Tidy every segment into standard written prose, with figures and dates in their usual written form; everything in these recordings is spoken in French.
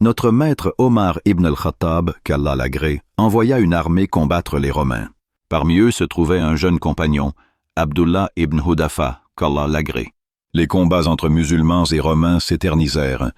Notre maître Omar ibn al-Khattab, qu'Allah l'agrée, envoya une armée combattre les Romains. Parmi eux se trouvait un jeune compagnon, Abdullah ibn Hudafa, qu'Allah l'agrée. Les combats entre musulmans et Romains s'éternisèrent,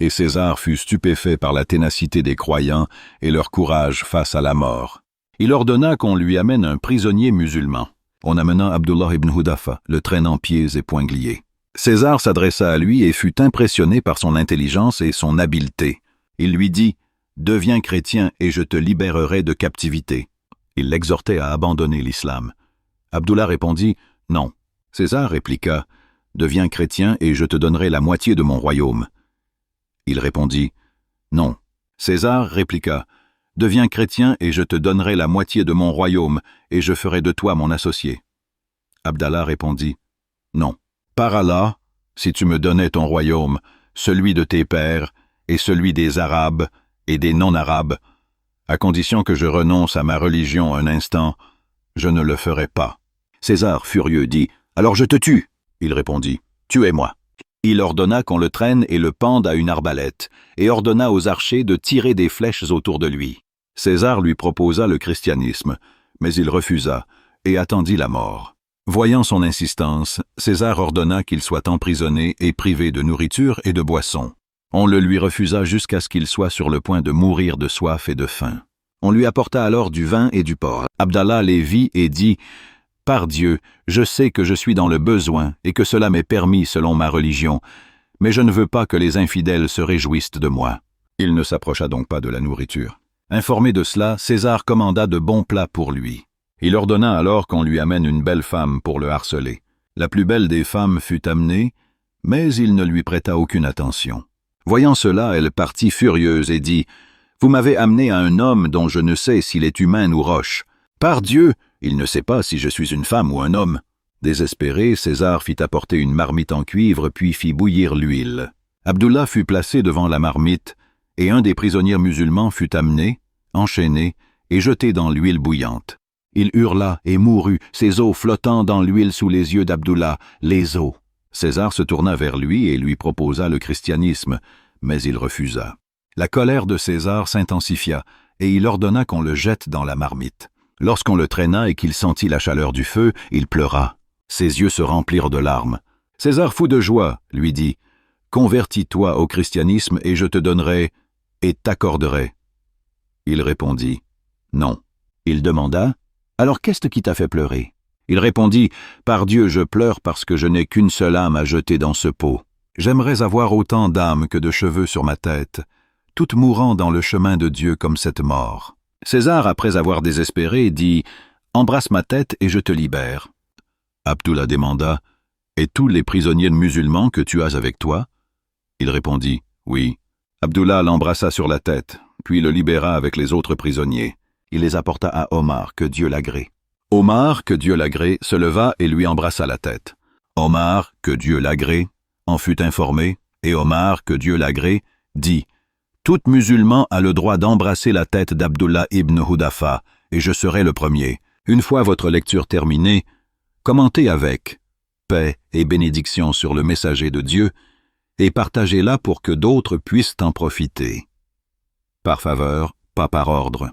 et César fut stupéfait par la ténacité des croyants et leur courage face à la mort. Il ordonna qu'on lui amène un prisonnier musulman. On amena Abdullah ibn Hudafa, le traînant pieds et poings liés. César s'adressa à lui et fut impressionné par son intelligence et son habileté. Il lui dit « Deviens chrétien et je te libérerai de captivité ». Il l'exhortait à abandonner l'islam. Abdullah répondit « Non ». César répliqua « Deviens chrétien et je te donnerai la moitié de mon royaume ». Il répondit « Non ». César répliqua « Deviens chrétien et je te donnerai la moitié de mon royaume et je ferai de toi mon associé ». Abdallah répondit « Non. Par Allah, si tu me donnais ton royaume, celui de tes pères et celui des Arabes et des non-Arabes, à condition que je renonce à ma religion un instant, je ne le ferai pas. » César, furieux, dit « Alors je te tue !» Il répondit « Tuez-moi !» Il ordonna qu'on le traîne et le pende à une arbalète, et ordonna aux archers de tirer des flèches autour de lui. César lui proposa le christianisme, mais il refusa, et attendit la mort. Voyant son insistance, César ordonna qu'il soit emprisonné et privé de nourriture et de boisson. On le lui refusa jusqu'à ce qu'il soit sur le point de mourir de soif et de faim. On lui apporta alors du vin et du porc. Abdallah les vit et dit « Par Dieu, je sais que je suis dans le besoin et que cela m'est permis selon ma religion, mais je ne veux pas que les infidèles se réjouissent de moi. » Il ne s'approcha donc pas de la nourriture. Informé de cela, César commanda de bons plats pour lui. Il ordonna alors qu'on lui amène une belle femme pour le harceler. La plus belle des femmes fut amenée, mais il ne lui prêta aucune attention. Voyant cela, elle partit furieuse et dit « Vous m'avez amené à un homme dont je ne sais s'il est humain ou roche. Par Dieu, il ne sait pas si je suis une femme ou un homme. » Désespéré, César fit apporter une marmite en cuivre puis fit bouillir l'huile. Abdullah fut placé devant la marmite, et un des prisonniers musulmans fut amené, enchaîné et jeté dans l'huile bouillante. Il hurla et mourut, ses os flottant dans l'huile sous les yeux d'Abdullah, les os. César se tourna vers lui et lui proposa le christianisme, mais il refusa. La colère de César s'intensifia, et il ordonna qu'on le jette dans la marmite. Lorsqu'on le traîna et qu'il sentit la chaleur du feu, il pleura. Ses yeux se remplirent de larmes. César, fou de joie, lui dit « Convertis-toi au christianisme et je te donnerai et t'accorderai. » Il répondit « Non. » Il demanda « Alors qu'est-ce qui t'a fait pleurer ?» Il répondit « Par Dieu, je pleure parce que je n'ai qu'une seule âme à jeter dans ce pot. J'aimerais avoir autant d'âmes que de cheveux sur ma tête, toutes mourant dans le chemin de Dieu comme cette mort. » César, après avoir désespéré, dit « Embrasse ma tête et je te libère. » Abdullah demanda « Et tous les prisonniers musulmans que tu as avec toi ?» Il répondit « Oui. » Abdullah l'embrassa sur la tête, puis le libéra avec les autres prisonniers. Il les apporta à Omar, que Dieu l'agrée. Omar, que Dieu l'agrée, se leva et lui embrassa la tête. Omar, que Dieu l'agrée, en fut informé, et Omar, que Dieu l'agrée, dit « Tout musulman a le droit d'embrasser la tête d'Abdullah ibn Hudafa, et je serai le premier. Une fois votre lecture terminée, commentez avec paix et bénédiction sur le messager de Dieu, et partagez-la pour que d'autres puissent en profiter. Par faveur, pas par ordre.